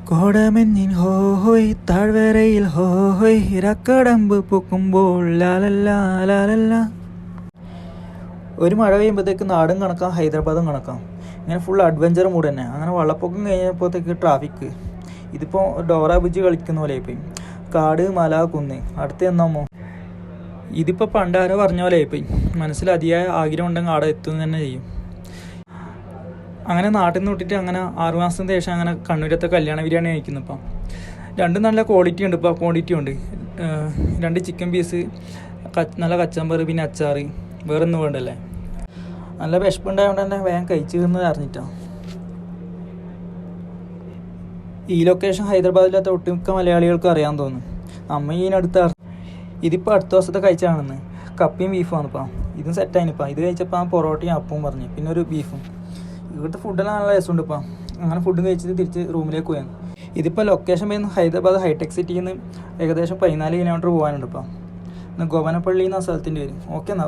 കോടമഞ്ഞിൻ ഹോഹോയ് താഴ്വരയിൽ ഹോഹോയ് ഇരക്കടമ്പ് പൊക്കുമ്പോൾ ലാലല്ലാ ലാലല്ല. ഒരു മഴ പെയ്യുമ്പോഴത്തേക്ക് നാടും കണക്കാം ഹൈദരാബാദും കണക്കാം. ഇങ്ങനെ ഫുൾ അഡ്വഞ്ചർ മൂഡ് തന്നെ. അങ്ങനെ വെള്ളപ്പൊക്കം കഴിഞ്ഞപ്പോഴത്തേക്ക് ട്രാഫിക്ക്. ഇതിപ്പോൾ ഡോറ ബുജ്ജി കളിക്കുന്ന പോലെ ആയിപ്പോയി. കാട് മല കുന്ന് അടുത്ത് എന്നാമോ. ഇതിപ്പോൾ പണ്ടാരോ പറഞ്ഞ പോലെ ആയിപ്പോയി. മനസ്സിൽ അതിയായ ആഗ്രഹം ഉണ്ടെങ്കിൽ അവിടെ എത്തുക തന്നെ ചെയ്യും. അങ്ങനെ നാട്ടിൽ നിന്ന് വിട്ടിട്ട് അങ്ങനെ 6 മാസത്തിന് ശേഷം അങ്ങനെ കണ്ണൂരത്തെ കല്യാണ ബിരിയാണി കഴിക്കുന്നു. ഇപ്പം രണ്ടും നല്ല ക്വാളിറ്റി ഉണ്ട്. ഇപ്പോൾ ക്വാണ്ടിറ്റി ഉണ്ട്. 2 ചിക്കൻ പീസ്, നല്ല കച്ചമ്പറ്, പിന്നെ അച്ചാറ്, വേറൊന്നും വേണ്ടല്ലേ. നല്ല വിശപ്പുണ്ടായതുകൊണ്ട് തന്നെ വേഗം കഴിച്ചു എന്ന് അറിഞ്ഞിട്ടാണ്. ഈ ലൊക്കേഷൻ ഹൈദരാബാദിലത്തെ ഒട്ടുമിക്ക മലയാളികൾക്ക് അറിയാൻ തോന്നും. അമ്മ ഇതിനടുത്ത് ഇതിപ്പോൾ അടുത്ത ദിവസത്തെ കഴിച്ചാണെന്ന്. കപ്പിയും ബീഫുമാണ് ഇപ്പം. ഇതും സെറ്റായിനിപ്പം. ഇത് കഴിച്ചപ്പോൾ പൊറോട്ടയും അപ്പവും പറഞ്ഞു, പിന്നെ ഒരു ബീഫും. ഇവിടുത്തെ ഫുഡെല്ലാം നല്ല രസമുണ്ട് ഇപ്പം. അങ്ങനെ ഫുഡും കഴിച്ചിട്ട് തിരിച്ച് റൂമിലേക്ക് പോയാണ്. ഇതിപ്പോൾ ലൊക്കേഷൻ വരുന്ന ഹൈദരാബാദ് ഹൈടെക് സിറ്റിയിൽ നിന്ന് ഏകദേശം 14 കിലോമീറ്റർ പോകാനുണ്ട്. ഇപ്പം ഗോവനപ്പള്ളി എന്ന സ്ഥലത്തിൻ്റെ വരും. ഓക്കെ എന്നാൽ.